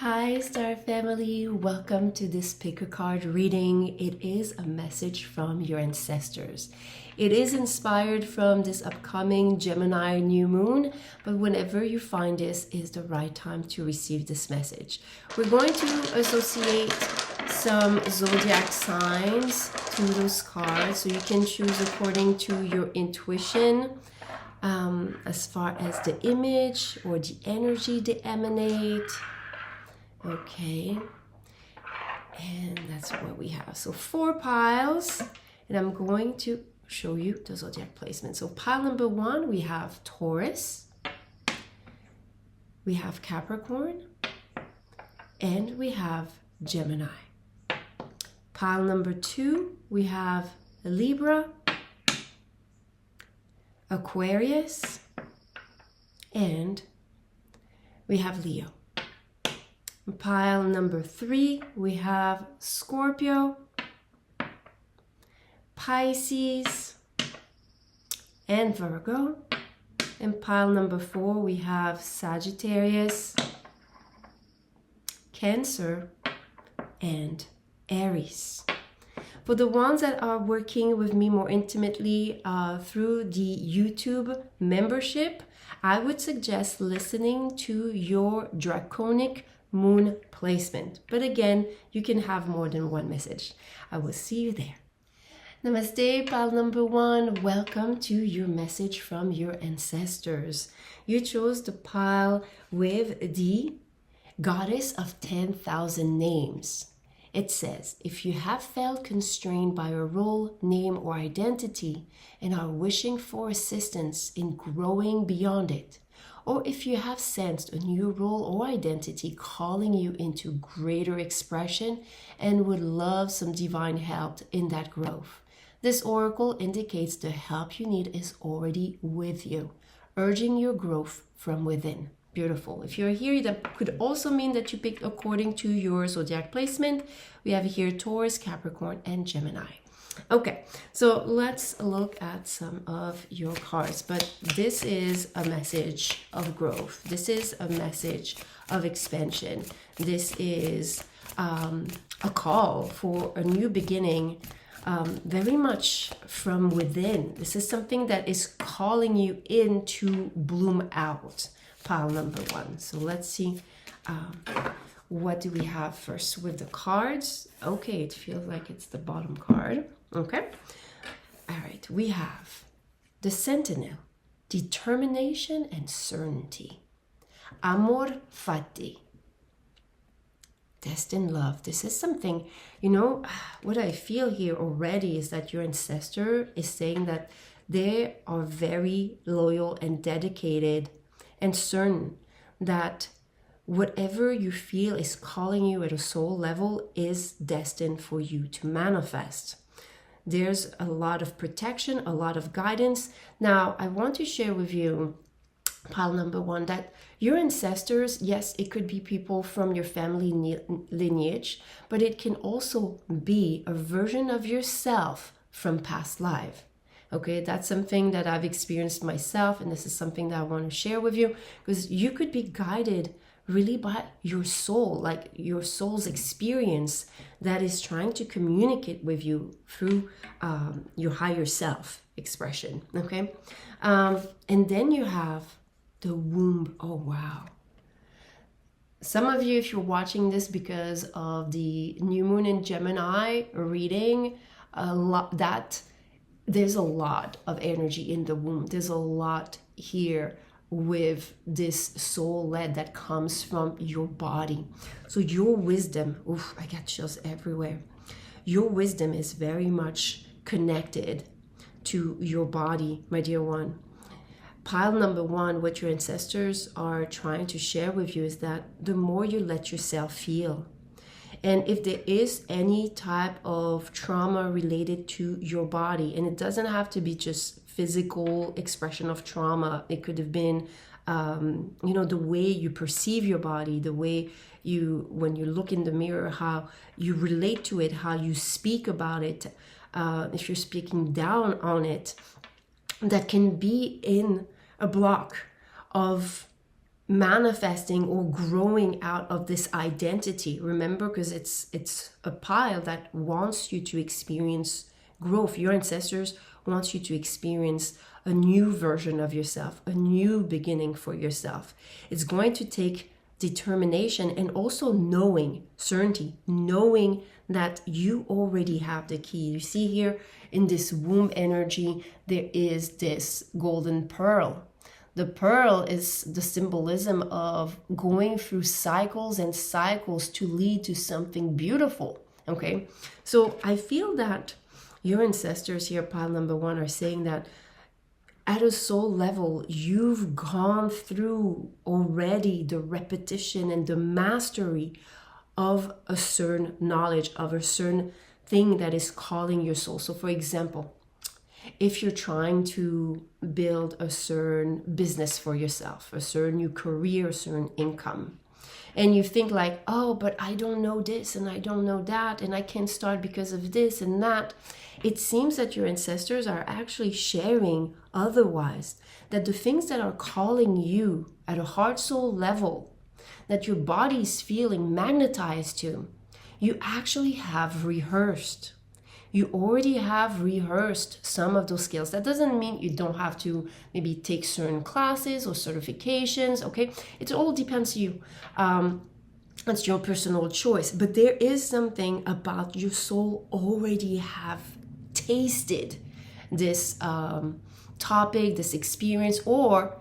Hi Star Family, welcome to this pick a card reading. It is a message from your ancestors. It is inspired from this upcoming Gemini new moon, but whenever you find this is the right time to receive this message. We're going to associate some zodiac signs to those cards, so you can choose according to your intuition as far as the image or the energy they emanate. Okay, and that's what we have. So 4 piles, and I'm going to show you the zodiac placement. So pile number 1, we have Taurus, we have Capricorn, and we have Gemini. Pile number 2, we have Libra, Aquarius, and we have Leo. Pile number 3, we have Scorpio, Pisces, and Virgo. And pile number 4, we have Sagittarius, Cancer, and Aries. For the ones that are working with me more intimately through the YouTube membership, I would suggest listening to your draconic moon placement. But again, you can have more than one message. I will see you there. Namaste, pile number 1. Welcome to your message from your ancestors. You chose the pile with the Goddess of 10,000 names. It says, if you have felt constrained by a role, name, or identity and are wishing for assistance in growing beyond it, or if you have sensed a new role or identity calling you into greater expression and would love some divine help in that growth, this oracle indicates the help you need is already with you, urging your growth from within. Beautiful. If you're here, that could also mean that you picked according to your zodiac placement. We have here Taurus, Capricorn, and Gemini. Okay, so let's look at some of your cards. But this is a message of growth. This is a message of expansion. This is a call for a new beginning, very much from within. This is something that is calling you in to bloom out. Pile number 1. So let's see what do we have first with the cards. Okay, it feels like it's the bottom card. Okay, all right, we have the Sentinel, determination and certainty. Amor fati, destined love. This is something, what I feel here already is that your ancestor is saying that they are very loyal and dedicated and certain that whatever you feel is calling you at a soul level is destined for you to manifest. There's a lot of protection, a lot of guidance. Now, I want to share with you, pile number 1, that your ancestors, yes, it could be people from your family lineage, but it can also be a version of yourself from past life. Okay, that's something that I've experienced myself, and this is something that I want to share with you, because you could be guided really by your soul, like your soul's experience that is trying to communicate with you through your higher self expression. Okay, and then you have the womb. Oh wow, some of you, if you're watching this because of the new moon in Gemini reading, there's a lot of energy in the womb. There's a lot here with this soul lead that comes from your body. So your wisdom, I got chills everywhere. Your wisdom is very much connected to your body, my dear one. Pile number 1, what your ancestors are trying to share with you is that the more you let yourself feel, and if there is any type of trauma related to your body, and it doesn't have to be just physical expression of trauma, it could have been, the way you perceive your body, the way when you look in the mirror, how you relate to it, how you speak about it, if you're speaking down on it, that can be in a block of manifesting or growing out of this identity. Remember, because it's a pile that wants you to experience growth. Your ancestors wants you to experience a new version of yourself, a new beginning for yourself. It's going to take determination and also knowing, certainty, knowing that you already have the key. You see here in this womb energy, there is this golden pearl. The pearl is the symbolism of going through cycles and cycles to lead to something beautiful. Okay, so I feel that your ancestors here, pile number 1, are saying that at a soul level, you've gone through already the repetition and the mastery of a certain knowledge, of a certain thing that is calling your soul. So for example, if you're trying to build a certain business for yourself, a certain new career, a certain income, and you think like, oh, but I don't know this and I don't know that, and I can't start because of this and that, it seems that your ancestors are actually sharing otherwise, that the things that are calling you at a heart soul level, that your body is feeling magnetized to, you actually have rehearsed. You already have rehearsed some of those skills. That doesn't mean you don't have to maybe take certain classes or certifications, okay? It all depends on you. It's your personal choice. But there is something about your soul already have tasted this topic, this experience, or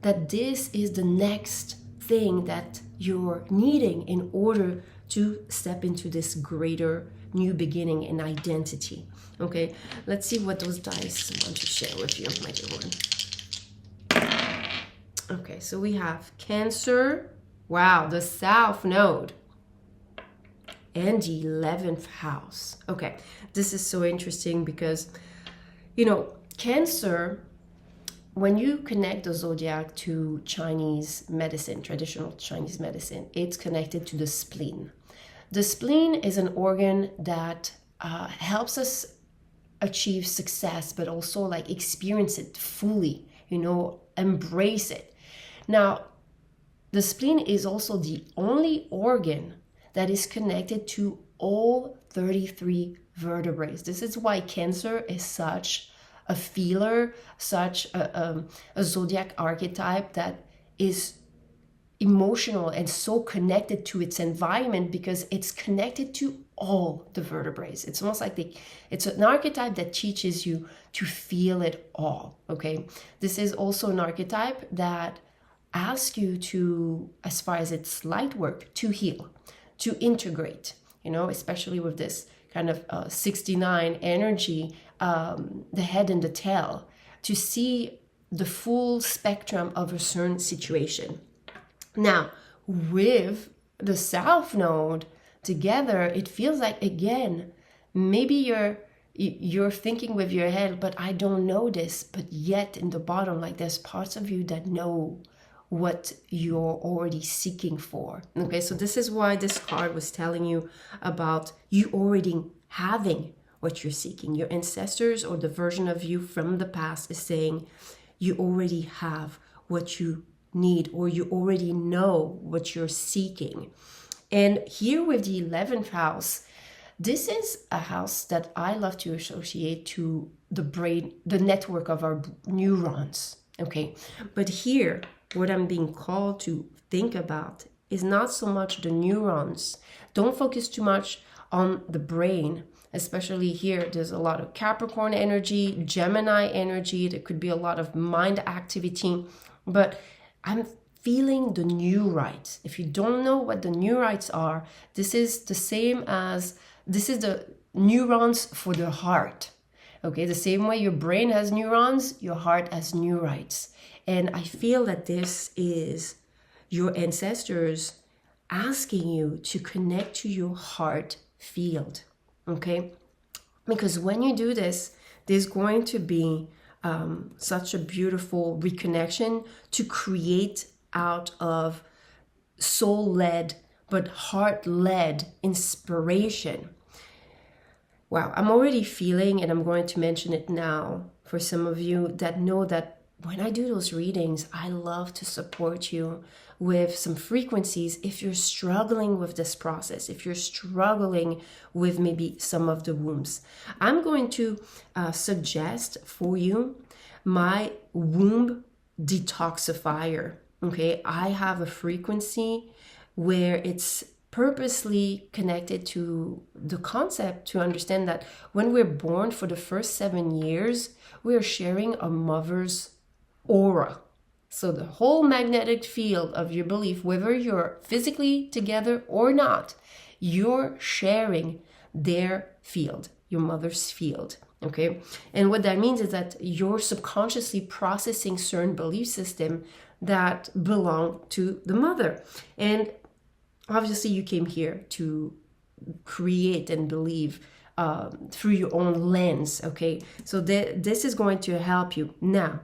that this is the next thing that you're needing in order to step into this greater new beginning and identity. Okay, let's see what those dice want to share with you, my dear one. Okay, so we have Cancer, wow, the South Node, and the 11th house. Okay, this is so interesting because, you know, Cancer, when you connect the zodiac to Chinese medicine, traditional Chinese medicine, it's connected to the spleen. The spleen is an organ that helps us achieve success, but also like experience it fully, you know, embrace it. Now, the spleen is also the only organ that is connected to all 33 vertebrae. This is why Cancer is such a feeler, such a zodiac archetype that is emotional and so connected to its environment, because it's connected to all the vertebrae. It's almost like it's an archetype that teaches you to feel it all, okay? This is also an archetype that asks you to, as far as its light work, to heal, to integrate, you know, especially with this kind of 69 energy, the head and the tail, to see the full spectrum of a certain situation. Now, with the South Node together, it feels like, again, maybe you're thinking with your head, but I don't know this, but yet in the bottom, like there's parts of you that know what you're already seeking for. Okay, so this is why this card was telling you about you already having what you're seeking. Your ancestors or the version of you from the past is saying you already have what you need, or you already know what you're seeking. And here with the 11th house, this is a house that I love to associate to the brain, the network of our neurons. Okay, but here what I'm being called to think about is not so much the neurons. Don't focus too much on the brain, especially here. There's a lot of Capricorn energy, Gemini energy. There could be a lot of mind activity, but I'm feeling the neurites. If you don't know what the neurites are, this is the same as, this is the neurons for the heart. Okay, the same way your brain has neurons, your heart has neurites. And I feel that this is your ancestors asking you to connect to your heart field. Okay, because when you do this, there's going to be such a beautiful reconnection to create out of soul-led but heart-led inspiration. Wow, I'm already feeling, and I'm going to mention it now for some of you that know that when I do those readings, I love to support you with some frequencies if you're struggling with this process, if you're struggling with maybe some of the wombs. I'm going to suggest for you my womb detoxifier. Okay, I have a frequency where it's purposely connected to the concept to understand that when we're born, for the first 7 years, we are sharing a mother's aura. So the whole magnetic field of your belief, whether you're physically together or not, you're sharing their field, your mother's field. Okay, and what that means is that you're subconsciously processing certain belief system that belong to the mother. And obviously you came here to create and believe through your own lens. Okay, so this is going to help you. Now,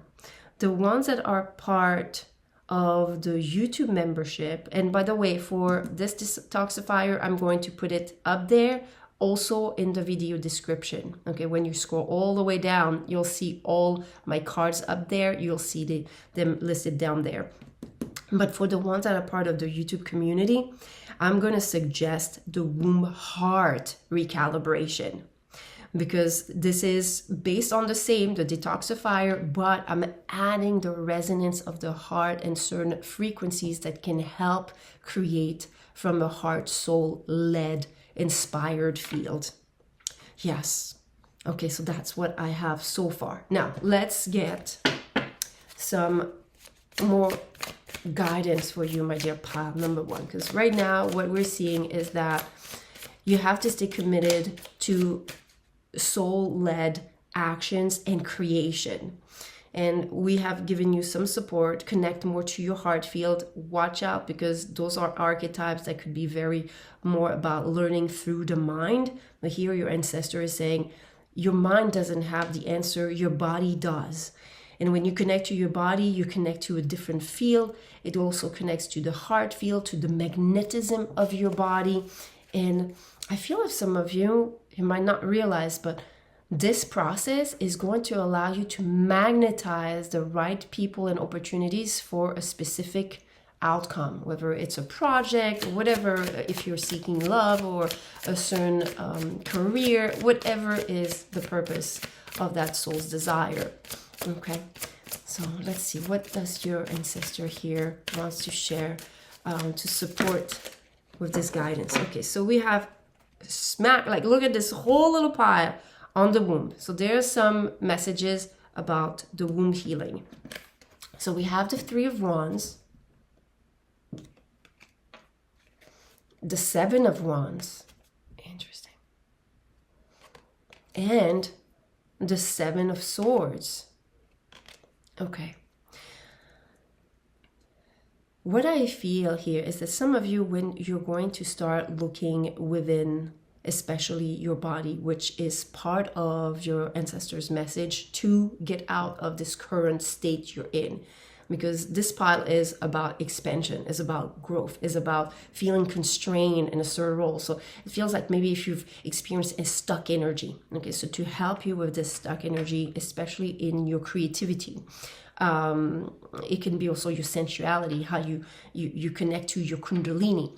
the ones that are part of the YouTube membership, and by the way, for this detoxifier, I'm going to put it up there, also in the video description. Okay, when you scroll all the way down, you'll see all my cards up there. You'll see them listed down there. But for the ones that are part of the YouTube community, I'm going to suggest the womb heart recalibration, because this is based on the detoxifier, but I'm adding the resonance of the heart and certain frequencies that can help create from a heart, soul led, inspired field. Yes. Okay, so that's what I have so far. Now, let's get some more guidance for you, my dear pile number one, because right now what we're seeing is that you have to stay committed to soul-led actions and creation. And we have given you some support. Connect more to your heart field. Watch out, because those are archetypes that could be very more about learning through the mind. But here your ancestor is saying your mind doesn't have the answer, your body does. And when you connect to your body, you connect to a different field. It also connects to the heart field, to the magnetism of your body. And I feel if some of you might not realize, but this process is going to allow you to magnetize the right people and opportunities for a specific outcome, whether it's a project or whatever, if you're seeking love or a certain career, whatever is the purpose of that soul's desire. Okay, so let's see, what does your ancestor here wants to share to support with this guidance? Okay, so we have look at this whole little pile on the womb. So there are some messages about the womb healing. So we have the 3 of Wands, the 7 of Wands, interesting, and the 7 of Swords. Okay. What I feel here is that some of you, when you're going to start looking within, especially your body, which is part of your ancestors' message to get out of this current state you're in. Because this pile is about expansion, is about growth, is about feeling constrained in a certain role. So it feels like maybe if you've experienced a stuck energy. Okay, so to help you with this stuck energy, especially in your creativity, it can be also your sensuality, how you connect to your kundalini.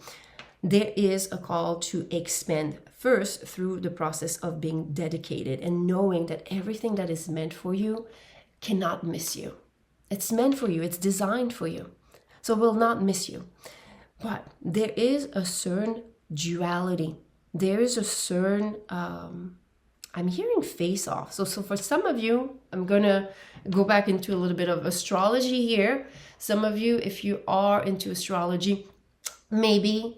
There is a call to expand first through the process of being dedicated and knowing that everything that is meant for you cannot miss you. It's meant for you. It's designed for you. So it will not miss you. But there is a certain duality. There is a certain, I'm hearing face off. So for some of you, I'm going to go back into a little bit of astrology here. Some of you, if you are into astrology, maybe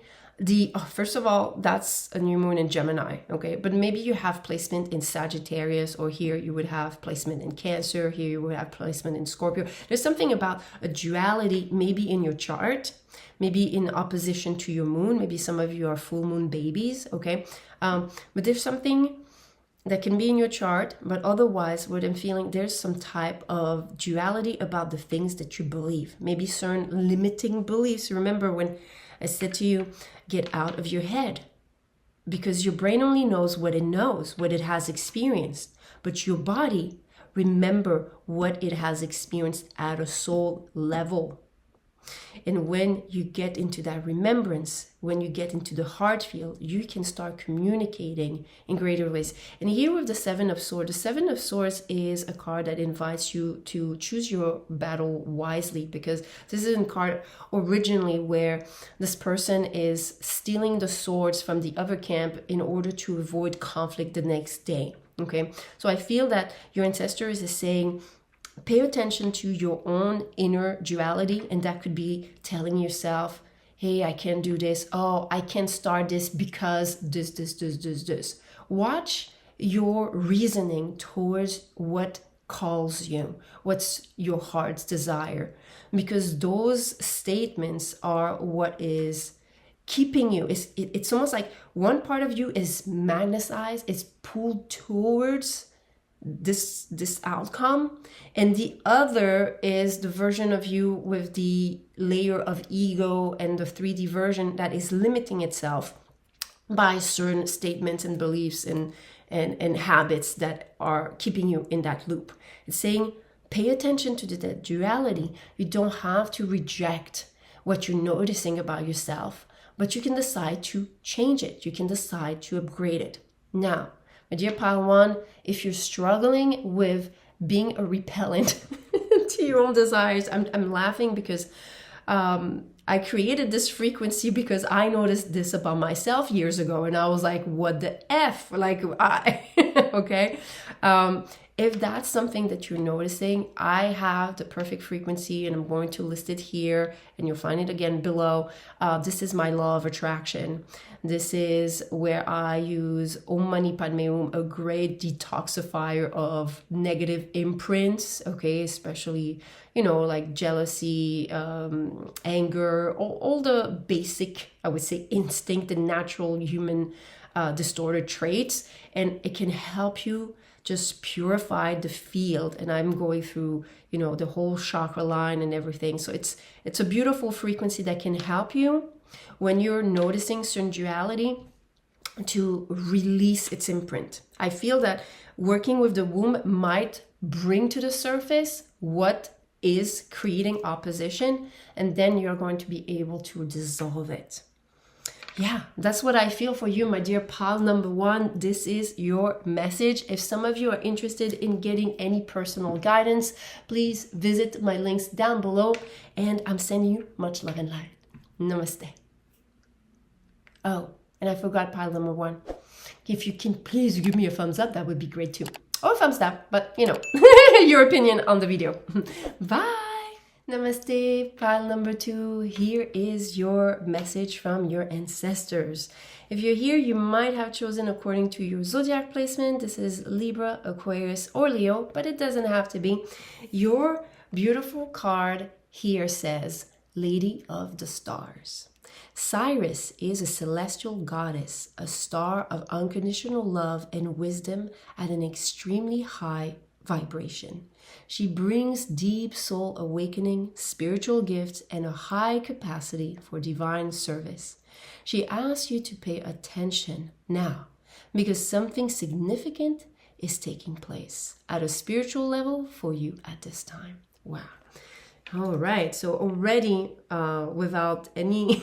first of all, that's a new moon in Gemini, okay? But maybe you have placement in Sagittarius, or here you would have placement in Cancer, here you would have placement in Scorpio. There's something about a duality maybe in your chart, maybe in opposition to your moon. Maybe some of you are full moon babies, okay? But there's something that can be in your chart, but otherwise what I'm feeling, there's some type of duality about the things that you believe. Maybe certain limiting beliefs. Remember when I said to you, get out of your head, because your brain only knows what it knows, what it has experienced, but your body remember what it has experienced at a soul level. And when you get into that remembrance, when you get into the heart field, you can start communicating in greater ways. And here with the Seven of Swords, the Seven of Swords is a card that invites you to choose your battle wisely, because this is a card originally where this person is stealing the swords from the other camp in order to avoid conflict the next day. Okay, so I feel that your ancestors is saying, pay attention to your own inner duality, and that could be telling yourself, hey, I can't do this. Oh, I can't start this because this. Watch your reasoning towards what calls you, what's your heart's desire, because those statements are what is keeping you. It's almost like one part of you is magnetized, it's pulled towards this outcome, and the other is the version of you with the layer of ego and the 3D version that is limiting itself by certain statements and beliefs and habits that are keeping you in that loop. It's saying, pay attention to the duality. You don't have to reject what you're noticing about yourself, but you can decide to change it. You can decide to upgrade it. Now, my dear Pile 1, if you're struggling with being a repellent to your own desires, I'm laughing because I created this frequency because I noticed this about myself years ago, and I was like, what the F? Like, okay. If that's something that you're noticing, I have the perfect frequency, and I'm going to list it here, and you'll find it again below. This is my law of attraction. This is where I use Om Mani Padme Hum, a great detoxifier of negative imprints, okay, especially, like jealousy, anger, all the basic, I would say, instinct and natural human distorted traits, and it can help you just purify the field. And I'm going through, the whole chakra line and everything. So it's a beautiful frequency that can help you when you're noticing certain duality to release its imprint. I feel that working with the womb might bring to the surface what is creating opposition, and then you're going to be able to dissolve it. Yeah, that's what I feel for you, my dear Pile number 1. This is your message. If some of you are interested in getting any personal guidance, please visit my links down below, and I'm sending you much love and light. Namaste. Oh, and I forgot Pile number 1. If you can please give me a thumbs up, that would be great too. Or a thumbs down, but your opinion on the video. Bye. Namaste, Pile number 2. Here is your message from your ancestors. If you're here, you might have chosen according to your zodiac placement. This is Libra, Aquarius, or Leo, but it doesn't have to be. Your beautiful card here says, Lady of the Stars. Cyrus is a celestial goddess, a star of unconditional love and wisdom at an extremely high vibration. She brings deep soul awakening, spiritual gifts, and a high capacity for divine service. She asks you to pay attention now because something significant is taking place at a spiritual level for you at this time. Wow. All right, so already without any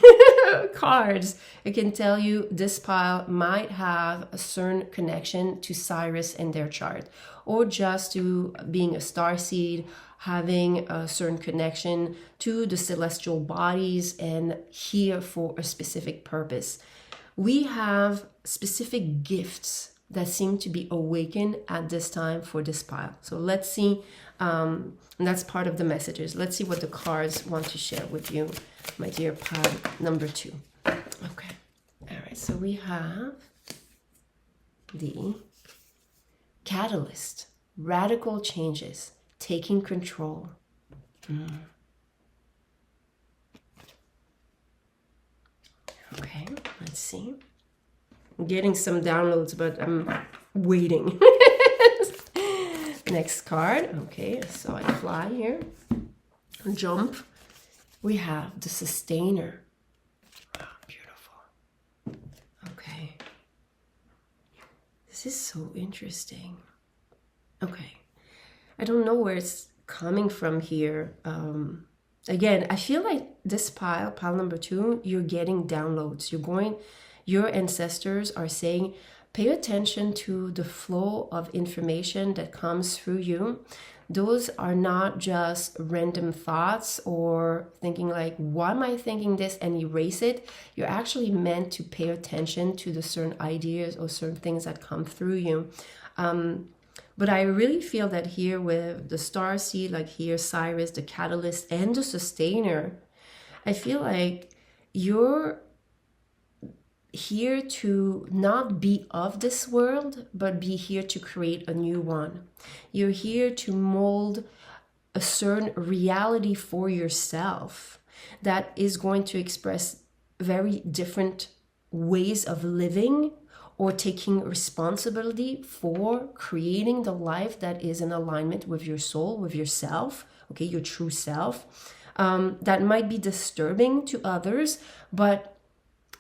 cards, I can tell you this pile might have a certain connection to Cyrus in their chart, or just to being a starseed, having a certain connection to the celestial bodies and here for a specific purpose. We have specific gifts that seem to be awakened at this time for this pile. So let's see, and that's part of the messages. Let's see what the cards want to share with you, my dear pile number 2. Okay, all right, so we have the catalyst, radical changes, taking control. Okay, let's see. I'm getting some downloads, but I'm waiting. Next card. Okay, so I fly here. Jump. We have the Sustainer. Oh, beautiful. Okay. This is so interesting. Okay. I don't know where it's coming from here. Again, I feel like this pile number 2, you're getting downloads. Your ancestors are saying, pay attention to the flow of information that comes through you. Those are not just random thoughts or thinking like, why am I thinking this, and erase it. You're actually meant to pay attention to the certain ideas or certain things that come through you. But I really feel that here with the starseed, like here, Cyrus, the catalyst, and the sustainer, I feel like you're here to not be of this world, but be here to create a new one. You're here to mold a certain reality for yourself that is going to express very different ways of living, or taking responsibility for creating the life that is in alignment with your soul, with yourself, okay, your true self. That might be disturbing to others, but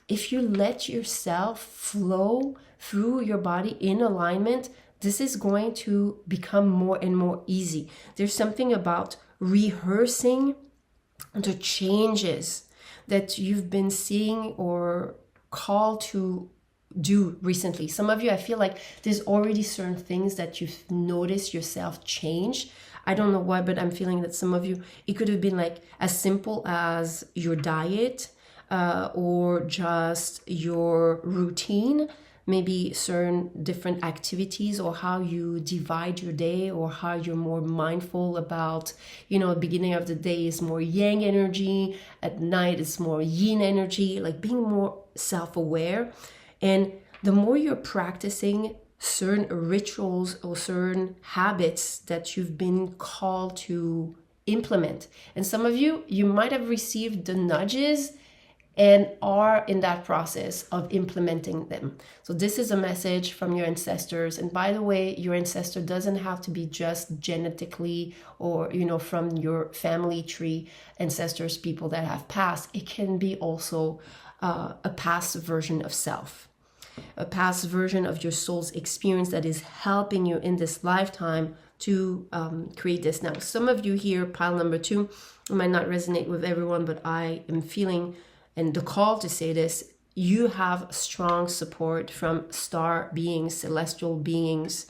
if you let yourself flow through your body in alignment, this is going to become more and more easy. There's something about rehearsing the changes that you've been seeing or called to do recently. Some of you, I feel like there's already certain things that you've noticed yourself change. I don't know why, but I'm feeling that some of you, it could have been like as simple as your diet, or just your routine, maybe certain different activities, or how you divide your day, or how you're more mindful about, the beginning of the day is more yang energy, at night it's more yin energy, like being more self-aware. And the more you're practicing certain rituals or certain habits that you've been called to implement, and some of you, you might have received the nudges and are in that process of implementing them. So this is a message from your ancestors. And by the way, your ancestor doesn't have to be just genetically or, from your family tree ancestors, people that have passed. It can be also a past version of self, a past version of your soul's experience that is helping you in this lifetime to create this. Now, some of you here, pile number 2, it might not resonate with everyone, but I am feeling, and the call to say this, you have strong support from star beings, celestial beings,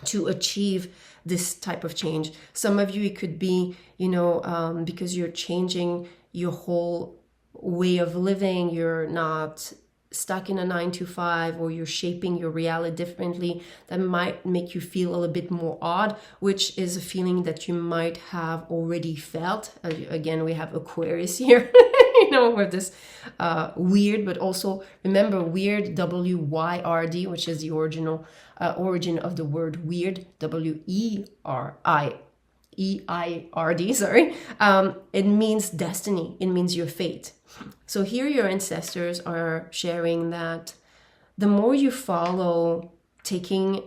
to achieve this type of change. Some of you, it could be, because you're changing your whole way of living, you're not stuck in a 9 to 5, or you're shaping your reality differently, that might make you feel a little bit more odd, which is a feeling that you might have already felt. Again, we have Aquarius here, with this weird, but also remember weird, W-Y-R-D, which is the original origin of the word weird, W-E-I-R-D, sorry. It means destiny. It means your fate. So here your ancestors are sharing that the more you follow taking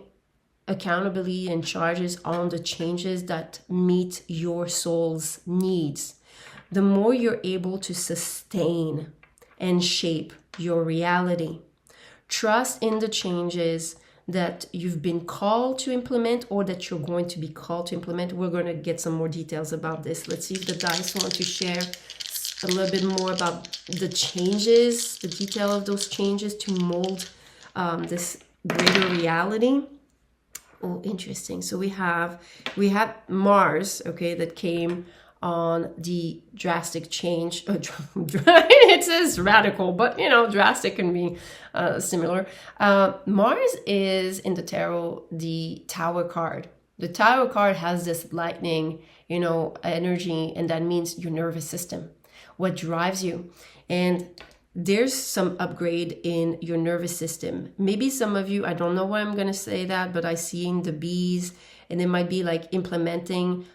accountability and charges on the changes that meet your soul's needs, the more you're able to sustain and shape your reality. Trust in the changes that you've been called to implement, or that you're going to be called to implement. We're going to get some more details about this. Let's see if the dice want to share a little bit more about the changes, the detail of those changes to mold this greater reality. Oh, interesting. So we have Mars, okay, that came on the drastic change. It says radical, but drastic can be similar. Mars is in the tarot the Tower card. The Tower card has this lightning, energy, and that means your nervous system, what drives you. And there's some upgrade in your nervous system. Maybe some of you, I don't know why I'm going to say that, but I see in the bees, and it might be like implementing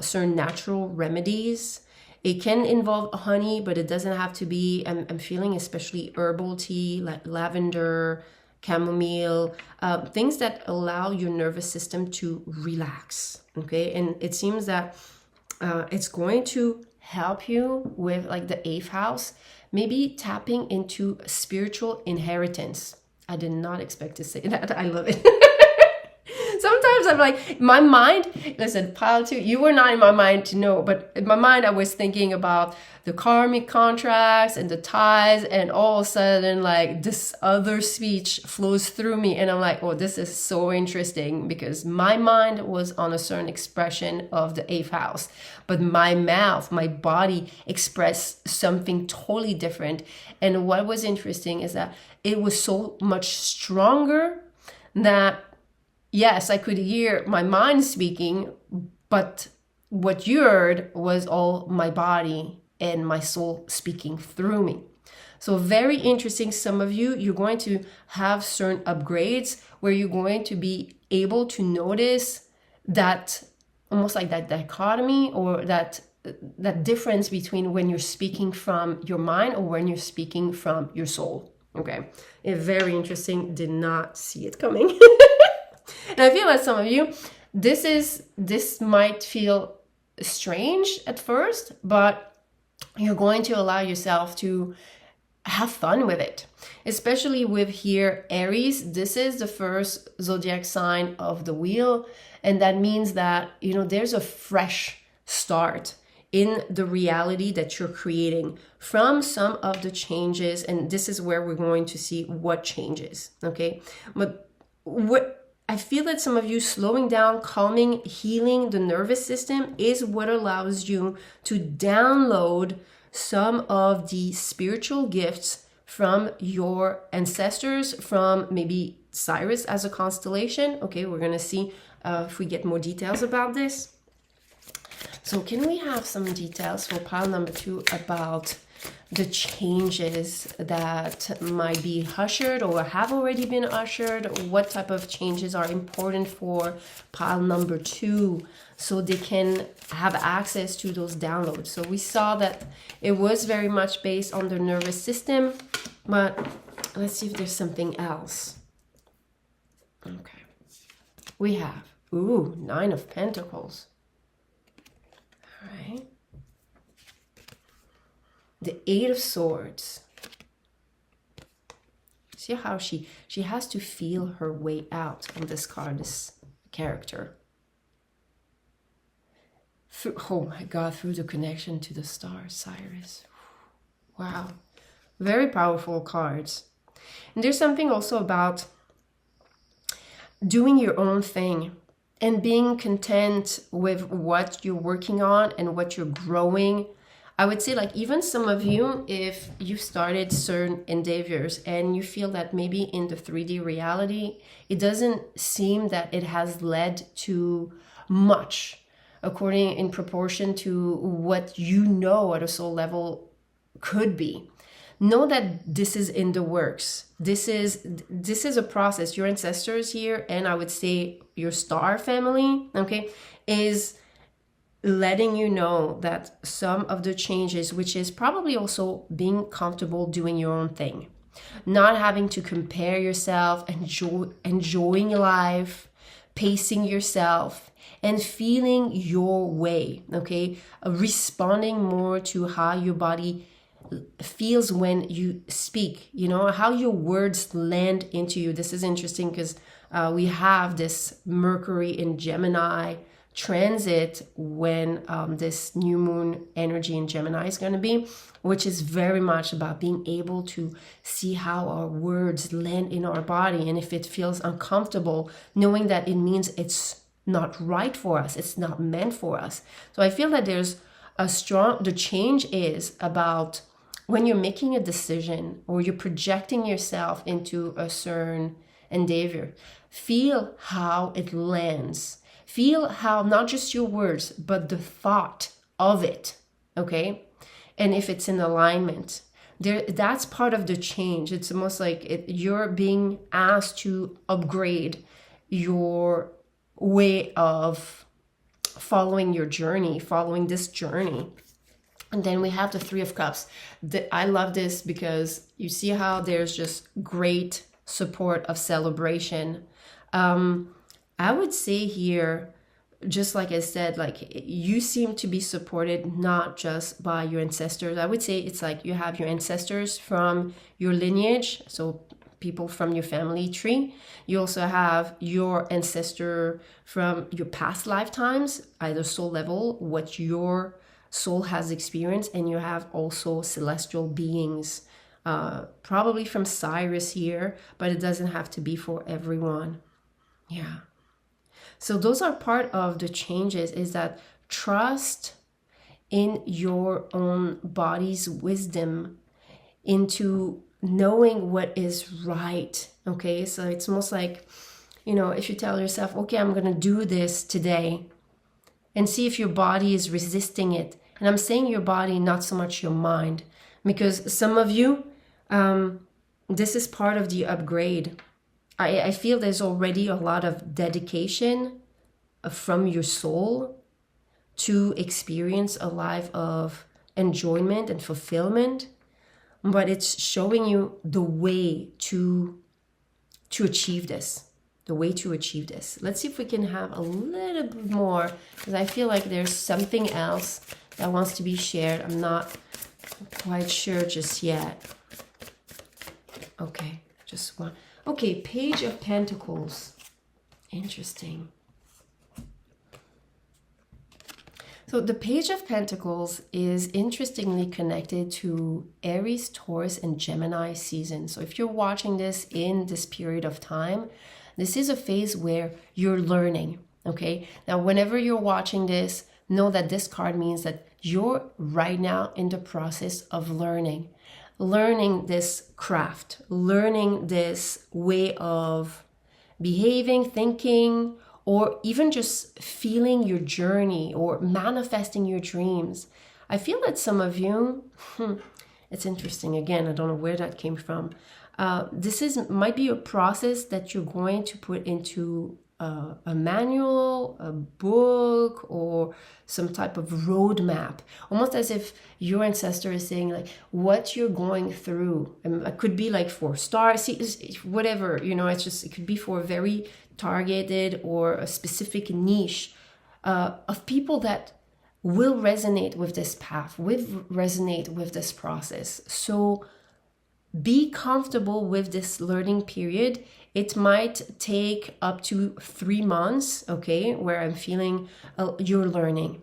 certain natural remedies. It can involve honey, but it doesn't have to be. I'm feeling especially herbal tea, like lavender, chamomile, things that allow your nervous system to relax. Okay, and it seems that it's going to help you with like the 8th house, maybe tapping into spiritual inheritance. I did not expect to say that. I love it. Sometimes I'm like, my mind, listen, pile 2, you were not in my mind to know, but in my mind, I was thinking about the karmic contracts and the ties, and all of a sudden, like, this other speech flows through me, and I'm like, oh, this is so interesting, because my mind was on a certain expression of the 8th house, but my mouth, my body expressed something totally different. And what was interesting is that it was so much stronger that, yes, I could hear my mind speaking, but what you heard was all my body and my soul speaking through me. So very interesting. Some of you, you're going to have certain upgrades where you're going to be able to notice that, almost like that dichotomy, or that difference between when you're speaking from your mind or when you're speaking from your soul. Okay, very interesting. Did not see it coming. And I feel like some of you, this might feel strange at first, but you're going to allow yourself to have fun with it, especially with here Aries. This is the first zodiac sign of the wheel, and that means that, you know, there's a fresh start in the reality that you're creating from some of the changes, and this is where we're going to see what changes. Okay, but what I feel that some of you slowing down, calming, healing the nervous system is what allows you to download some of the spiritual gifts from your ancestors, from maybe Sirius as a constellation. Okay, we're going to see if we get more details about this. So can we have some details for pile number 2 about the changes that might be ushered or have already been ushered? What type of changes are important for pile number 2 so they can have access to those downloads? So we saw that it was very much based on the nervous system, but let's see if there's something else. Okay, we have, ooh, 9 of Pentacles. All right. The 8 of Swords. See how she has to feel her way out on this card, this character. Oh my God, through the connection to the stars, Sirius. Wow. Very powerful cards. And there's something also about doing your own thing and being content with what you're working on and what you're growing. I would say, like, even some of you, if you started certain endeavors and you feel that maybe in the 3D reality, it doesn't seem that it has led to much according in proportion to what you know at a soul level could be. Know that this is in the works. This is a process. Your ancestors here, and I would say your star family, okay, is letting you know that some of the changes, which is probably also being comfortable doing your own thing, not having to compare yourself, enjoying life, pacing yourself, and feeling your way, okay? Responding more to how your body feels when you speak, you know, how your words land into you. This is interesting because we have this Mercury in Gemini transit when this new moon energy in Gemini is going to be, which is very much about being able to see how our words land in our body, and if it feels uncomfortable, knowing that it means it's not right for us, it's not meant for us. So I feel that there's the change is about when you're making a decision or you're projecting yourself into a certain endeavor, feel how it lands. Feel how not just your words, but the thought of it, okay? And if it's in alignment, that's part of the change. It's almost like you're being asked to upgrade your way of following your journey, following this journey. And then we have the 3 of Cups. I love this because you see how there's just great support of celebration. I would say here, just like I said, like you seem to be supported not just by your ancestors. I would say it's like you have your ancestors from your lineage. So people from your family tree. You also have your ancestor from your past lifetimes, either soul level, what your soul has experienced, and you have also celestial beings, probably from Cyrus here, but it doesn't have to be for everyone. Yeah. So those are part of the changes, is that trust in your own body's wisdom into knowing what is right. Okay, so it's almost like, you know, if you tell yourself, okay, I'm gonna do this today, and see if your body is resisting it. And I'm saying your body, not so much your mind, because some of you, this is part of the upgrade. I feel there's already a lot of dedication from your soul to experience a life of enjoyment and fulfillment, but it's showing you the way to achieve this. The way to achieve this. Let's see if we can have a little bit more, because I feel like there's something else that wants to be shared. I'm not quite sure just yet. Okay, just one. Okay, Page of Pentacles. Interesting. So the Page of Pentacles is interestingly connected to Aries, Taurus, and Gemini season. So if you're watching this in this period of time, this is a phase where you're learning, okay? Now, whenever you're watching this, know that this card means that you're right now in the process of learning this craft, learning this way of behaving, thinking, or even just feeling your journey or manifesting your dreams. I feel that some of you, it's interesting. Again, I don't know where that came from. This might be a process that you're going to put into a manual, a book, or some type of roadmap, almost as if your ancestor is saying like what you're going through. And it could be like for stars, whatever, you know, it could be for a very targeted or a specific niche of people that will resonate with this path, will resonate with this process. So be comfortable with this learning period. It might take up to 3 months, okay, where I'm feeling you're learning.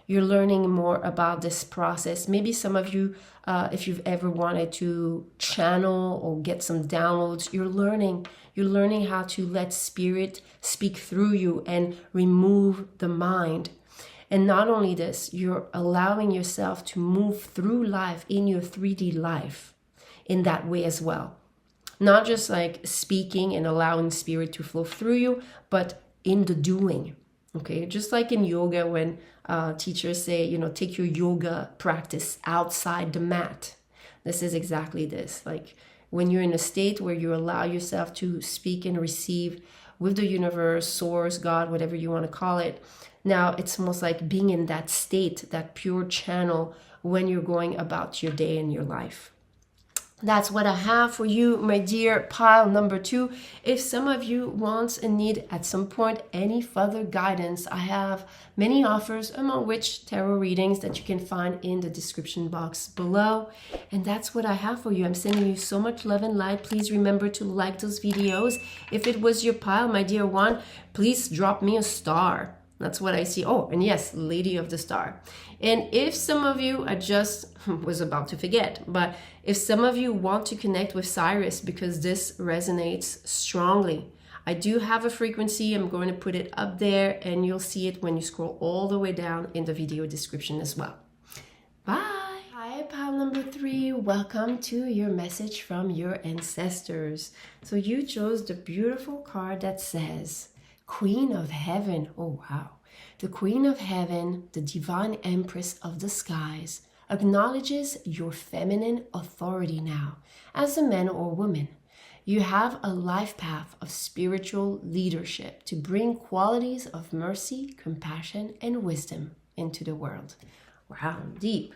You're learning more about this process. Maybe some of you, if you've ever wanted to channel or get some downloads, you're learning. You're learning how to let spirit speak through you and remove the mind. And not only this, you're allowing yourself to move through life in your 3D life in that way as well. Not just like speaking and allowing spirit to flow through you, but in the doing. Okay, just like in yoga when teachers say, you know, take your yoga practice outside the mat. This is exactly this. Like when you're in a state where you allow yourself to speak and receive with the universe, source, God, whatever you want to call it. Now it's almost like being in that state, that pure channel when you're going about your day and your life. That's what I have for you, my dear pile number 2. If some of you want and need at some point any further guidance, I have many offers, among which tarot readings that you can find in the description box below. And that's what I have for you. I'm sending you so much love and light. Please remember to like those videos. If it was your pile, my dear one, please drop me a star. That's what I see. Oh, and yes, Lady of the Star. And if some of you, I just was about to forget, but if some of you want to connect with Cyrus because this resonates strongly, I do have a frequency. I'm going to put it up there and you'll see it when you scroll all the way down in the video description as well. Bye. Hi, pile number 3. Welcome to your message from your ancestors. So you chose the beautiful card that says, Queen of Heaven. Oh, wow. The Queen of Heaven, the Divine Empress of the skies, acknowledges your feminine authority now as a man or woman. You have a life path of spiritual leadership to bring qualities of mercy, compassion, and wisdom into the world. Wow, deep.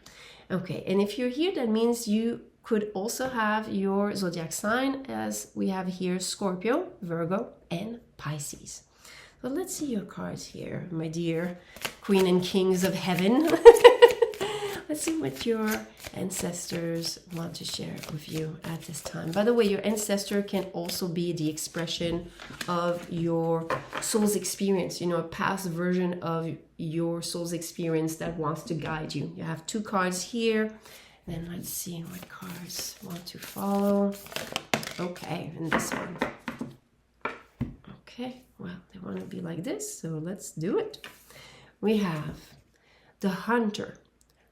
Okay, and if you're here, that means you could also have your zodiac sign, as we have here Scorpio, Virgo, and Pisces. But let's see your cards here, my dear Queen and Kings of Heaven. Let's see what your ancestors want to share with you at this time. By the way, your ancestor can also be the expression of your soul's experience, you know, a past version of your soul's experience that wants to guide you. You have 2 cards here. Then let's see what cards want to follow. Okay, and this one. Okay, well, they want to be like this, so let's do it. We have the Hunter,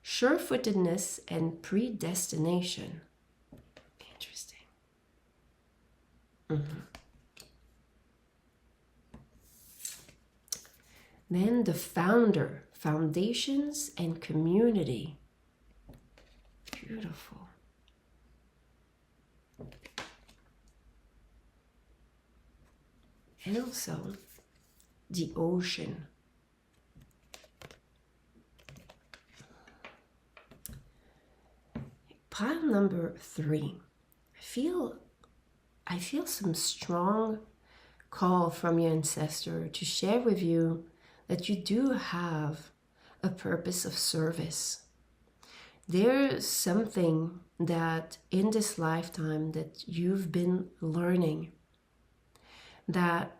sure-footedness and predestination. Interesting. Then the Founder, foundations and community. Beautiful. And also the Ocean. Pile number 3. I feel some strong call from your ancestor to share with you that you do have a purpose of service. There's something that in this lifetime that you've been learning that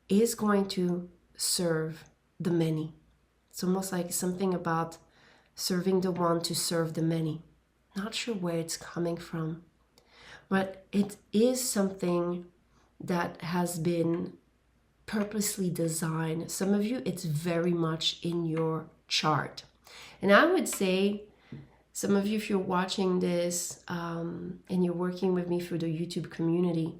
is going to serve the many. It's almost like something about serving the one to serve the many. Not sure where it's coming from, but it is something that has been purposely designed. Some of you, it's very much in your chart. And I would say, some of you, if you're watching this and you're working with me through the YouTube community,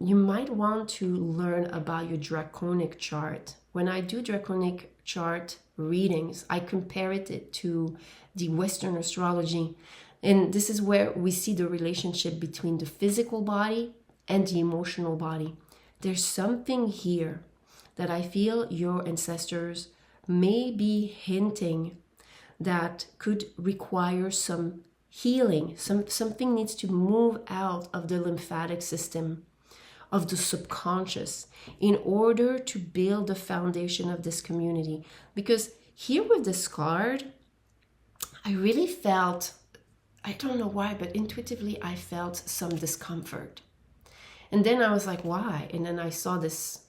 you might want to learn about your draconic chart. When I do draconic chart readings, I compare it to the Western astrology. And this is where we see the relationship between the physical body and the emotional body. There's something here that I feel your ancestors may be hinting that could require some healing. Something needs to move out of the lymphatic system, of the subconscious, in order to build the foundation of this community. Because here with this card, I really felt, I don't know why, but intuitively I felt some discomfort. And then I was like, why? And then I saw this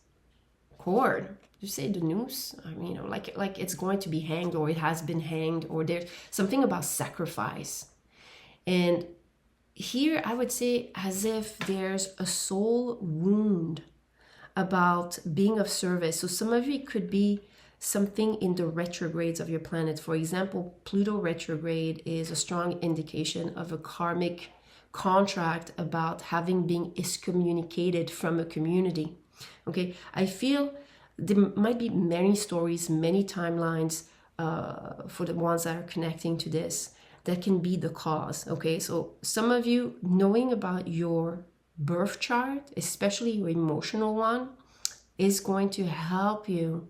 cord. You say the noose? I mean, you know, like it's going to be hanged, or it has been hanged, or there's something about sacrifice. And here I would say as if there's a soul wound about being of service. So some of it could be something in the retrogrades of your planet. For example, Pluto retrograde is a strong indication of a karmic contract about having been excommunicated from a community. Okay, I feel there might be many stories, many timelines for the ones that are connecting to this that can be the cause. Okay, so some of you knowing about your birth chart, especially your emotional one, is going to help you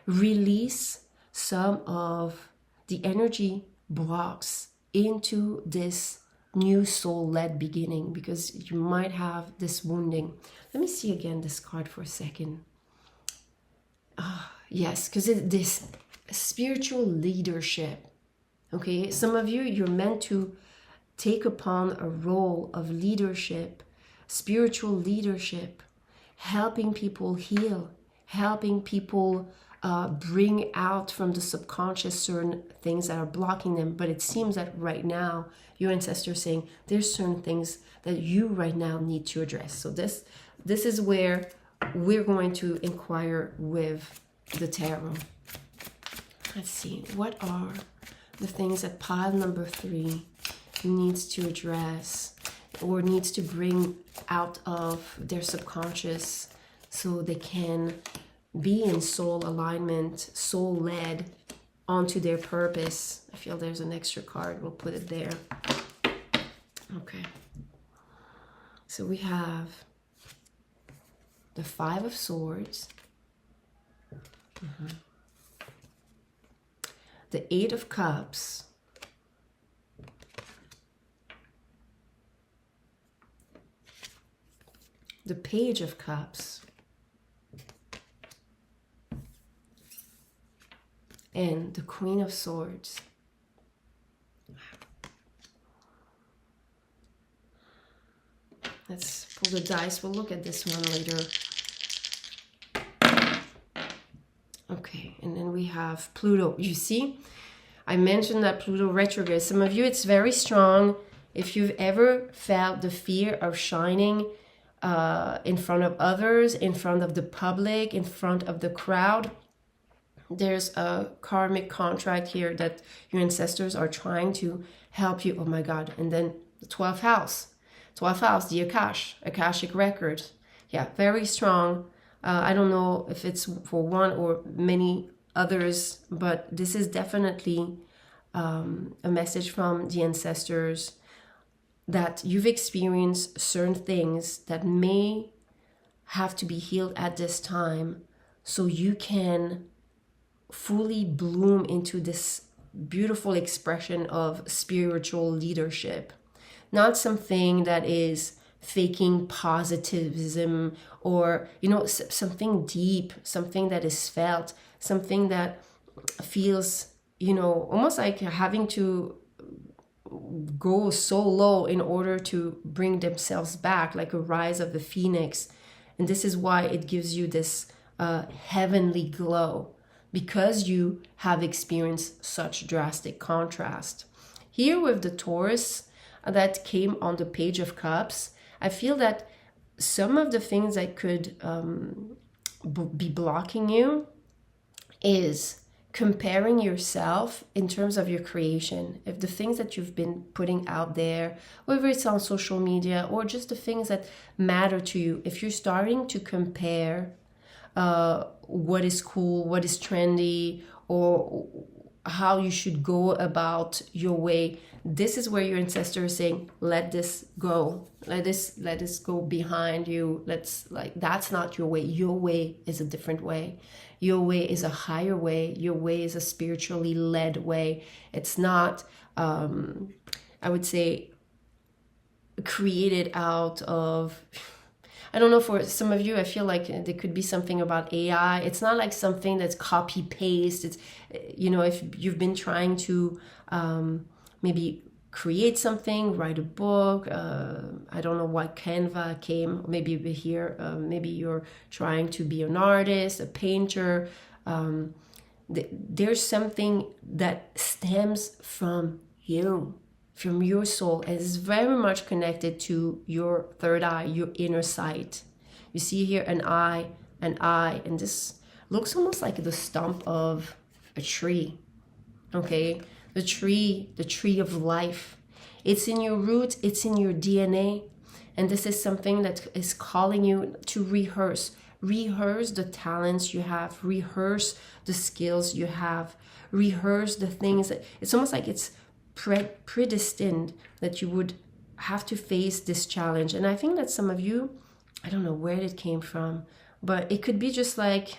release some of the energy blocks into this new soul-led beginning, because you might have this wounding. Let me see again this card for a second. Yes, because this spiritual leadership. Okay, some of you, you're meant to take upon a role of leadership, spiritual leadership, helping people heal, helping people bring out from the subconscious certain things that are blocking them. But it seems that right now, your ancestors are saying there's certain things that you right now need to address. So this is where we're going to inquire with the tarot. Let's see, what are the things that pile number 3 needs to address or needs to bring out of their subconscious so they can be in soul alignment, soul led onto their purpose. I feel there's an extra card. We'll put it there. Okay. So we have the 5 of Swords. The 8 of Cups. The Page of Cups. And the Queen of Swords. Let's pull the dice. We'll look at this one later. Okay, and then we have Pluto. You see, I mentioned that Pluto retrograde. Some of you, it's very strong. If you've ever felt the fear of shining in front of others, in front of the public, in front of the crowd, there's a karmic contract here that your ancestors are trying to help you. Oh my God. And then the 12th house, the Akashic record. Yeah, very strong. I don't know if it's for one or many others, but this is definitely a message from the ancestors that you've experienced certain things that may have to be healed at this time so you can fully bloom into this beautiful expression of spiritual leadership. Not something that is faking positivism or, you know, something deep, something that is felt, something that feels, you know, almost like having to go so low in order to bring themselves back, like a rise of the phoenix. And this is why it gives you this heavenly glow, because you have experienced such drastic contrast. Here with the Taurus that came on the Page of Cups, I feel that some of the things that could be blocking you is comparing yourself in terms of your creation. If the things that you've been putting out there, whether it's on social media or just the things that matter to you, if you're starting to compare what is cool, what is trendy, or how you should go about your way, this is where your ancestors are saying, let this go, let this go behind you. That's not your way. Your way is a different way. Your way is a higher way. Your way is a spiritually led way. It's not, I would say, created out of, I don't know, for some of you, I feel like there could be something about AI. It's not like something that's copy paste. It's, you know, if you've been trying to maybe create something, write a book, I don't know why Canva came, maybe here, maybe you're trying to be an artist, a painter. There's something that stems from you, from your soul, and is very much connected to your third eye, your inner sight. You see here an eye, and this looks almost like the stump of a tree, okay? The tree of life. It's in your roots, it's in your DNA, and this is something that is calling you to rehearse the talents you have, rehearse the skills you have, rehearse the things that, it's almost like it's predestined that you would have to face this challenge. And I think that some of you, I don't know where it came from, but it could be just like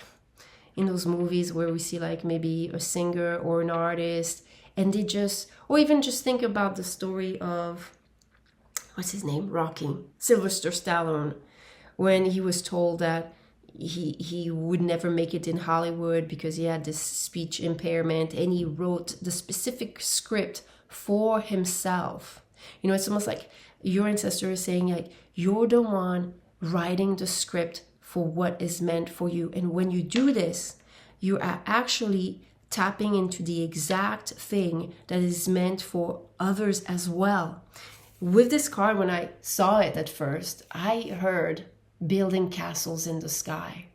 in those movies where we see like maybe a singer or an artist, and they just, or even just think about the story of, what's his name? Rocky, Sylvester Stallone, when he was told that he would never make it in Hollywood because he had this speech impairment, and he wrote the specific script for himself. You know, it's almost like your ancestor is saying, like, you're the one writing the script for what is meant for you. And when you do this, you are actually tapping into the exact thing that is meant for others as well. With this card, when I saw it at first, I heard building castles in the sky.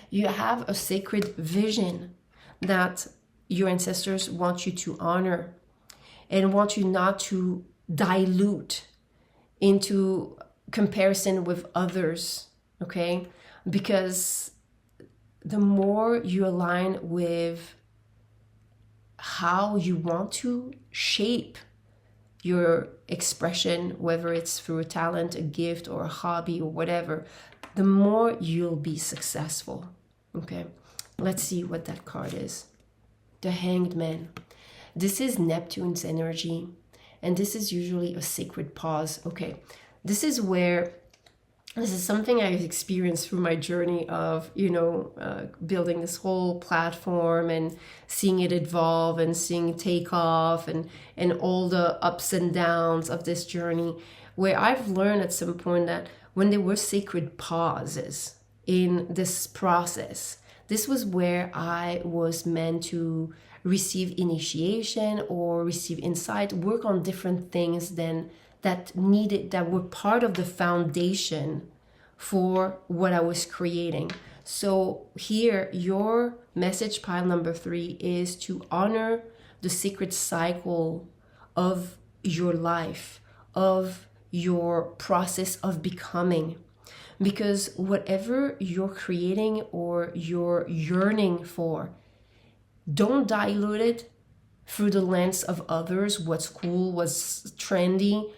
You have a sacred vision that your ancestors want you to honor and want you not to dilute into comparison with others, okay? Because the more you align with how you want to shape your expression, whether it's through a talent, a gift, or a hobby, or whatever, the more you'll be successful, okay? Let's see what that card is. The Hanged Man. This is Neptune's energy, and this is usually a sacred pause, okay? This is something I've experienced through my journey of, building this whole platform and seeing it evolve and seeing it take off and all the ups and downs of this journey. where I've learned at some point that when there were sacred pauses in this process, this was where I was meant to receive initiation or receive insight, work on different things that were part of the foundation for what I was creating. So here, your message pile number 3 is to honor the sacred cycle of your life, of your process of becoming. Because whatever you're creating or you're yearning for, don't dilute it through the lens of others, what's cool, what's trendy.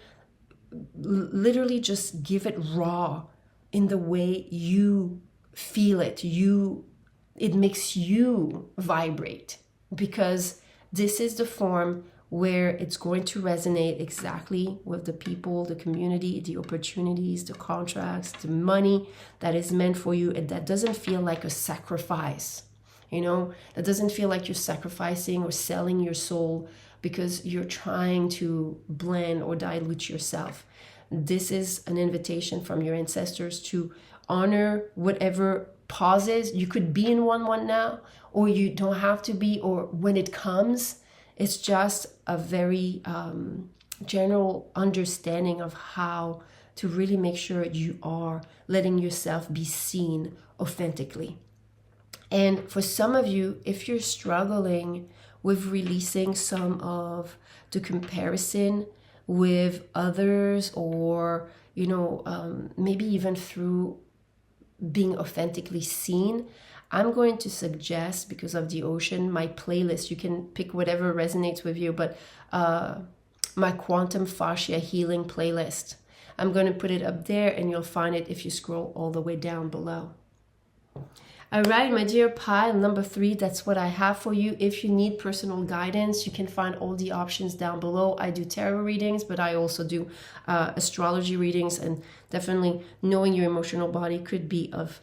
Literally just give it raw in the way you feel it. It makes you vibrate, because this is the form where it's going to resonate exactly with the people, the community, the opportunities, the contracts, the money that is meant for you, and that doesn't feel like a sacrifice. That doesn't feel like you're sacrificing or selling your soul because you're trying to blend or dilute yourself. This is an invitation from your ancestors to honor whatever pauses. You could be in one now, or you don't have to be, or when it comes, it's just a very general understanding of how to really make sure you are letting yourself be seen authentically. And for some of you, if you're struggling with releasing some of the comparison with others, or maybe even through being authentically seen, I'm going to suggest, because of the ocean, my playlist. You can pick whatever resonates with you, but my quantum fascia healing playlist, I'm going to put it up there, and you'll find it if you scroll all the way down below. All right, my dear pile number 3, that's what I have for you. If you need personal guidance, you can find all the options down below. I do tarot readings, but I also do astrology readings, and definitely knowing your emotional body could be of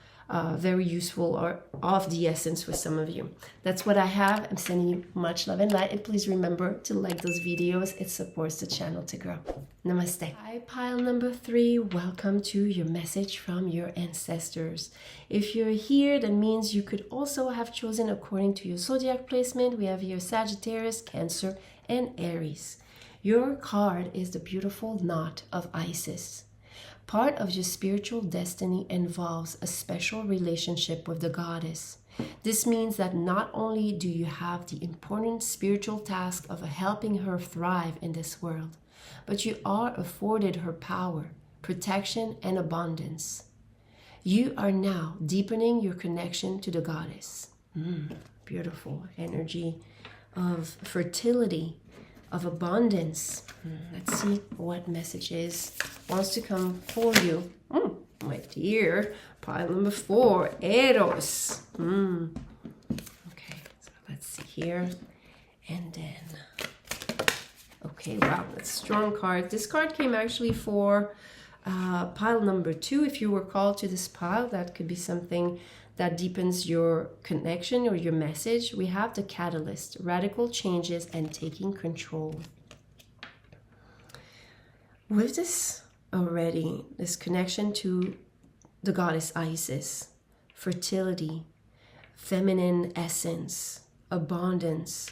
very useful or of the essence for some of you. That's what I have. I'm sending you much love and light, and please remember to like those videos. It supports the channel to grow. Namaste. Hi, pile number 3. Welcome to your message from your ancestors. If you're here, that means you could also have chosen according to your zodiac placement. We have here Sagittarius, Cancer, and Aries. Your card is the beautiful knot of Isis. Part of your spiritual destiny involves a special relationship with the goddess. This means that not only do you have the important spiritual task of helping her thrive in this world, but you are afforded her power, protection, and abundance. You are now deepening your connection to the goddess. Beautiful energy of fertility, of abundance. Let's see what messages wants to come for you. My dear, pile number 4, Eros. Okay, so let's see here. And then, okay, wow, that's a strong card. This card came actually for pile number 2. If you were called to this pile, that could be something that deepens your connection or your message. We have the catalyst, radical changes and taking control. With this already, this connection to the goddess Isis, fertility, feminine essence, abundance,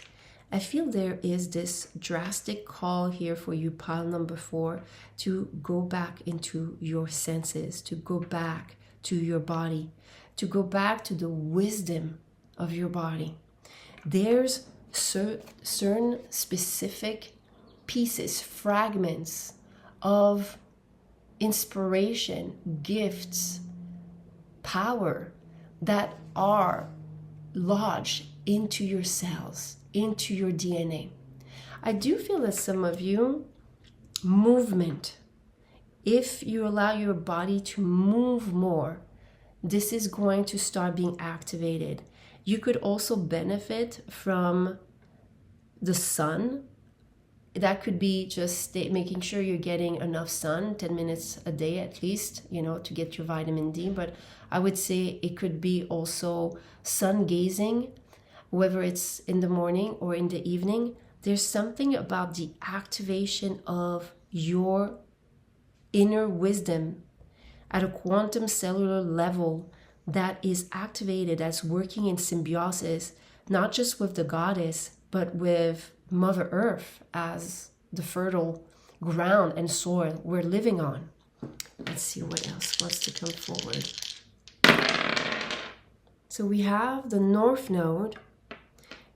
I feel there is this drastic call here for you, pile number 4, to go back into your senses, to go back to your body, to go back to the wisdom of your body. There's certain specific pieces, fragments of inspiration, gifts, power that are lodged into your cells, into your DNA. I do feel that some of you, movement, if you allow your body to move more, this is going to start being activated. You could also benefit from the sun. That could be just making sure you're getting enough sun, 10 minutes a day at least, to get your vitamin D. But I would say it could be also sun gazing, whether it's in the morning or in the evening. There's something about the activation of your inner wisdom at a quantum cellular level that is activated, that's working in symbiosis, not just with the goddess, but with Mother Earth as the fertile ground and soil we're living on. Let's see what else wants to come forward. So we have the North Node,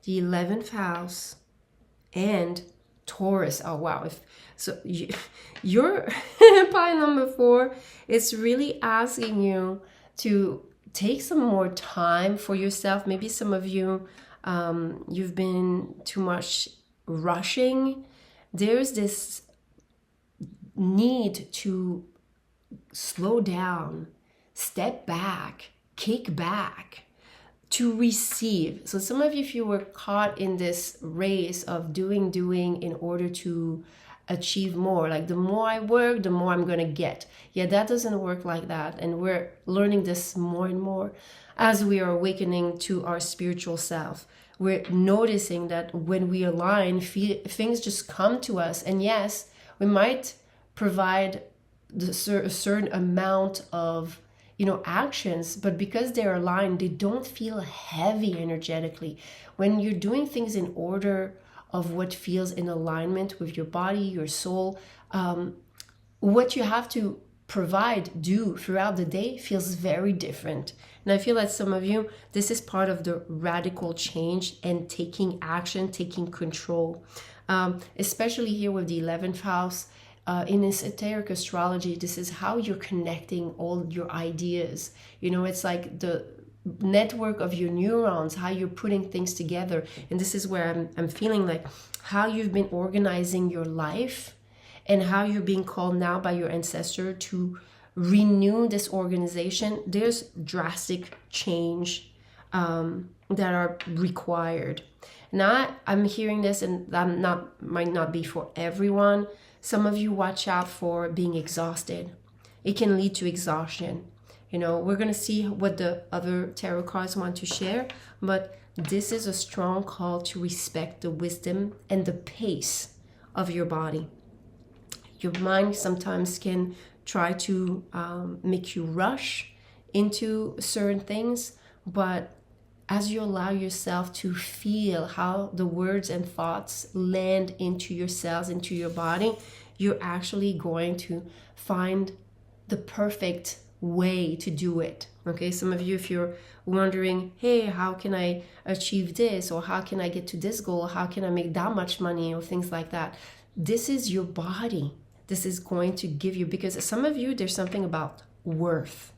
the 11th house, and Taurus. Oh wow. Your pile number 4, it's really asking you to take some more time for yourself. Maybe some of you, you've been too much rushing. There's this need to slow down, step back, kick back, to receive. So some of you, if you were caught in this race of doing in order to achieve more, like the more I work, the more I'm going to get. Yeah, that doesn't work like that. And we're learning this more and more as we are awakening to our spiritual self. We're noticing that when we align, things just come to us. And yes, we might provide a certain amount of actions, but because they're aligned, they don't feel heavy energetically. When you're doing things in order of what feels in alignment with your body, your soul, what you have to do throughout the day feels very different. And I feel that some of you, this is part of the radical change and taking action, taking control, especially here with the 11th house. In esoteric astrology, this is how you're connecting all your ideas. It's like the network of your neurons, how you're putting things together. And this is where I'm feeling like how you've been organizing your life and how you're being called now by your ancestor to renew this organization. There's drastic change that are required. Now I'm hearing this, and that might not be for everyone. Some of you watch out for being exhausted. It can lead to exhaustion. We're going to see what the other tarot cards want to share, but this is a strong call to respect the wisdom and the pace of your body. Your mind sometimes can try to make you rush into certain things, but as you allow yourself to feel how the words and thoughts land into your cells, into your body, you're actually going to find the perfect way to do it. Okay, some of you, if you're wondering, hey, how can I achieve this? Or how can I get to this goal? How can I make that much money? Or things like that. This is your body. This is going to give you, because some of you, there's something about worth.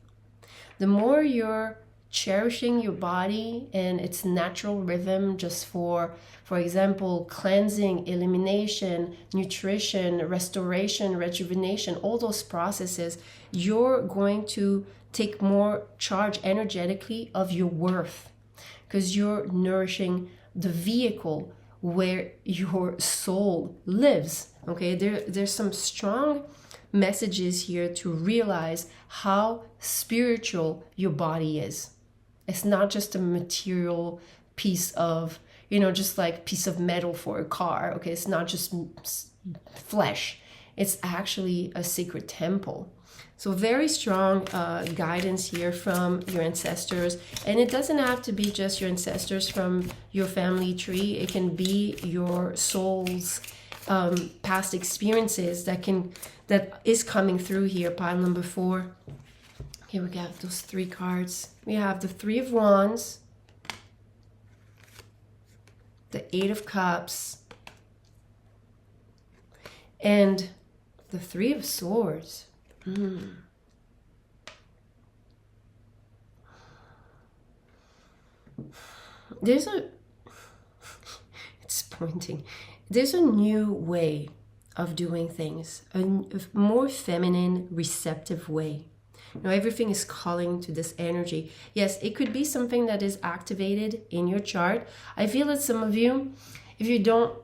The more you're cherishing your body and its natural rhythm, just for example, cleansing, elimination, nutrition, restoration, rejuvenation, all those processes, you're going to take more charge energetically of your worth, because you're nourishing the vehicle where your soul lives. Okay, there's some strong messages here to realize how spiritual your body is. It's not just a material piece of, just like piece of metal for a car. Okay, it's not just flesh. It's actually a sacred temple. So very strong guidance here from your ancestors. And it doesn't have to be just your ancestors from your family tree. It can be your soul's past experiences that is coming through here. Pile number 4. Here we got those 3 cards. We have the 3 of Wands, the 8 of Cups, and the 3 of Swords. It's pointing. There's a new way of doing things, a more feminine, receptive way. Everything is calling to this energy. Yes, it could be something that is activated in your chart. I feel that some of you, if you don't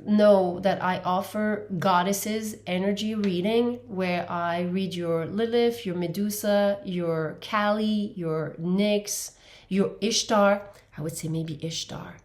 know that I offer goddesses energy reading, where I read your Lilith, your Medusa, your Kali, your Nyx, your Ishtar. I would say maybe Ishtar.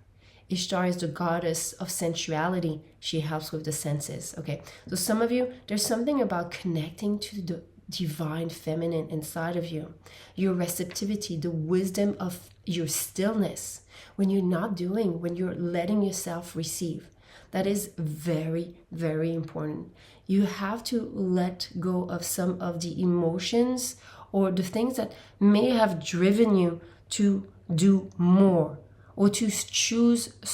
Ishtar is the goddess of sensuality. She helps with the senses. Okay, so some of you, there's something about connecting to the divine feminine inside of you. Your receptivity, the wisdom of your stillness. When you're not doing, when you're letting yourself receive. That is very, very important. You have to let go of some of the emotions or the things that may have driven you to do more or to choose a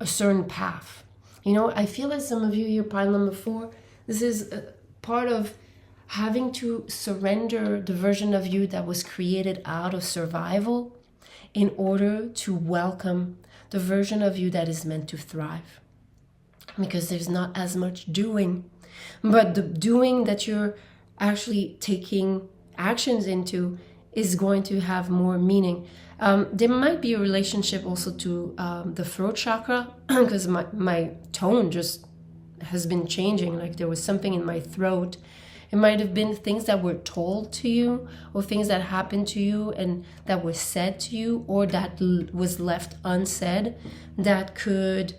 certain path. You know, I feel like some of you here, pile number 4, this is a part of having to surrender the version of you that was created out of survival in order to welcome the version of you that is meant to thrive. Because there's not as much doing, but the doing that you're actually taking actions into is going to have more meaning. There might be a relationship also to the throat chakra, because my tone just has been changing. Like there was something in my throat. It might have been things that were told to you or things that happened to you and that was said to you or that was left unsaid that could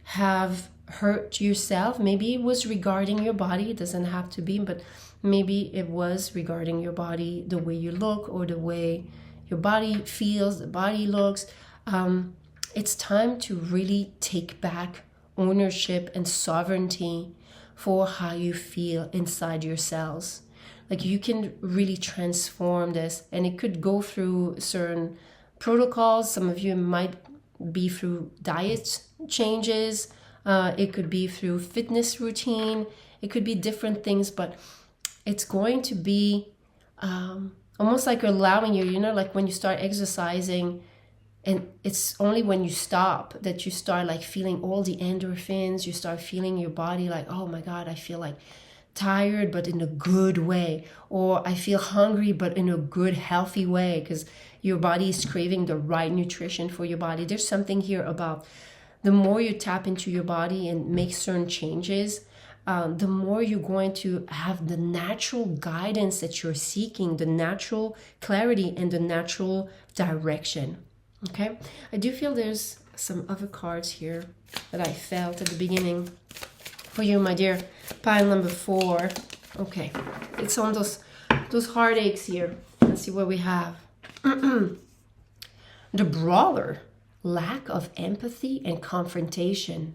have hurt yourself. Maybe it was regarding your body. It doesn't have to be, but maybe it was regarding your body, the way you look or the way your body feels, the body looks. It's time to really take back ownership and sovereignty for how you feel inside your cells. Like you can really transform this, and it could go through certain protocols. Some of you might be through diet changes. It could be through fitness routine. It could be different things, but it's going to be almost like allowing you, you know, like when you start exercising, and it's only when you stop that you start like feeling all the endorphins. You start feeling your body like, oh my God, I feel like tired, but in a good way. Or I feel hungry, but in a good, healthy way, because your body is craving the right nutrition for your body. There's something here about the more you tap into your body and make certain changes, the more you're going to have the natural guidance that you're seeking, the natural clarity and the natural direction. Okay, I do feel there's some other cards here that I felt at the beginning for you, my dear. Pile number 4. Okay, it's on those heartaches here. Let's see what we have. The brawler, lack of empathy and confrontation.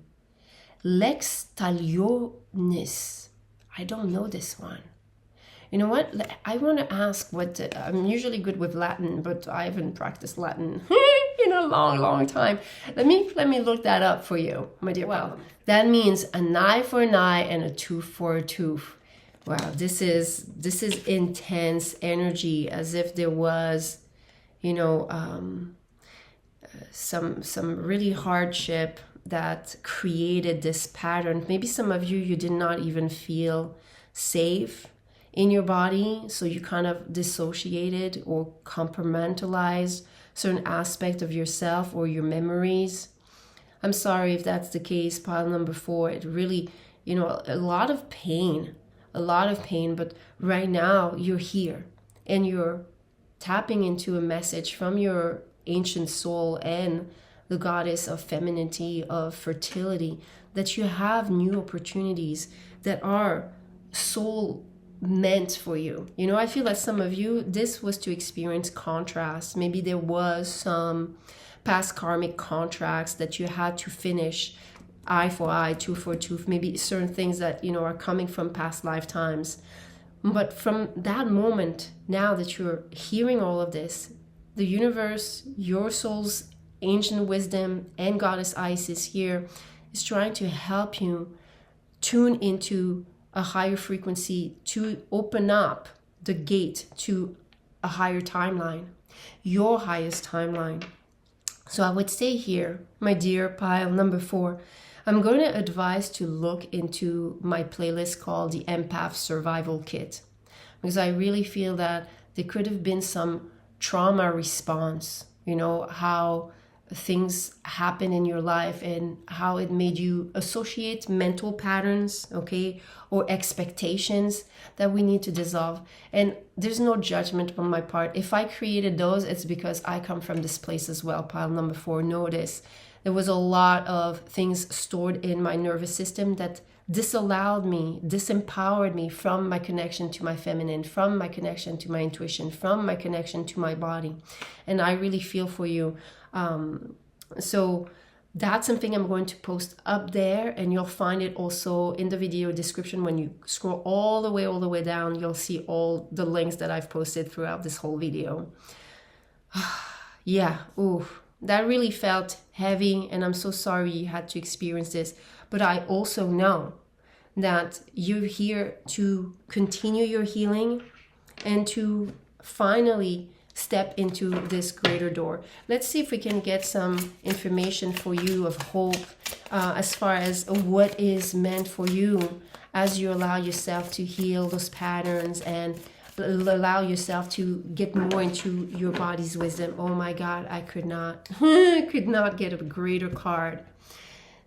Lex talionis. I don't know this one. You know what? I want to ask what... I'm usually good with Latin, but I haven't practiced Latin in a long, long time. Let me look that up for you, my dear. Well, that means an eye for an eye and a tooth for a tooth. Wow, this is intense energy, as if there was, you know, some really hardship that created this pattern. Maybe some of you did not even feel safe in your body, so you kind of dissociated or compartmentalized certain aspect of yourself or your memories. I'm sorry if that's the case, pile number 4. It really, you know, a lot of pain, but right now you're here and you're tapping into a message from your ancient soul and the goddess of femininity, of fertility, that you have new opportunities that are soul meant for you. You know, I feel like some of you, this was to experience contrast. Maybe there was some past karmic contracts that you had to finish, eye for eye, tooth for tooth, maybe certain things that, you know, are coming from past lifetimes. But from that moment, now that you're hearing all of this, the universe, your soul's ancient wisdom and goddess Isis here is trying to help you tune into a higher frequency, to open up the gate to a higher timeline, your highest timeline. So I would say here, my dear pile number 4, I'm going to advise to look into my playlist called the Empath Survival Kit, because I really feel that there could have been some trauma response, you know, how things happen in your life and how it made you associate mental patterns, okay, or expectations that we need to dissolve. And there's no judgment on my part. If I created those, it's because I come from this place as well. Pile number 4, notice There was a lot of things stored in my nervous system that disempowered me from my connection to my feminine, from my connection to my intuition, from my connection to my body. And I really feel for you. So that's something I'm going to post up there, and you'll find it also in the video description. When you scroll all the way down, you'll see all the links that I've posted throughout this whole video. Yeah, ooh, that really felt heavy, and I'm so sorry you had to experience this. But I also know that you're here to continue your healing and to finally step into this greater door. Let's see if we can get some information for you of hope as far as what is meant for you as you allow yourself to heal those patterns and allow yourself to get more into your body's wisdom. Oh my God, I could not get a greater card.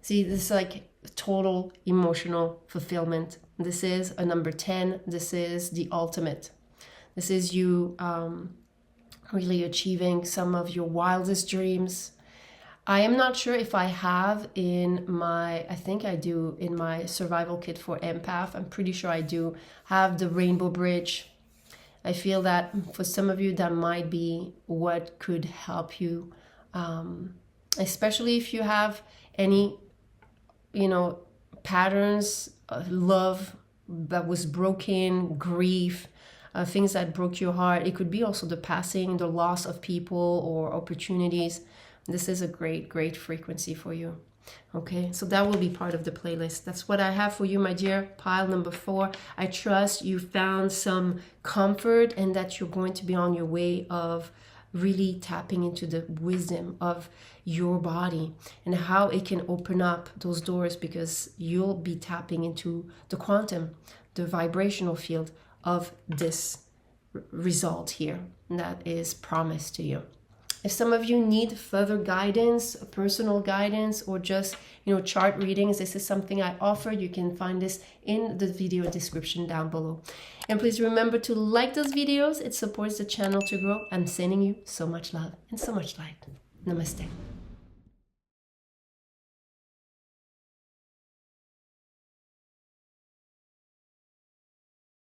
See, this is like total emotional fulfillment. This is a number 10. This is the ultimate. This is you really achieving some of your wildest dreams. I am not sure if I have I think I do in my survival kit for empath. I'm pretty sure I do have the rainbow bridge. I feel that for some of you that might be what could help you, especially if you have any, patterns, love that was broken, grief, things that broke your heart. It could be also the passing, the loss of people or opportunities. This is a great frequency for you. Okay, so that will be part of the playlist. That's what I have for you, my dear. Pile number 4. I trust you found some comfort and that you're going to be on your way of really tapping into the wisdom of your body and how it can open up those doors, because you'll be tapping into the quantum, the vibrational field of this result here that is promised to you. If some of you need further guidance, personal guidance, or just, chart readings, this is something I offer. You can find this in the video description down below. And please remember to like those videos. It supports the channel to grow. I'm sending you so much love and so much light. Namaste.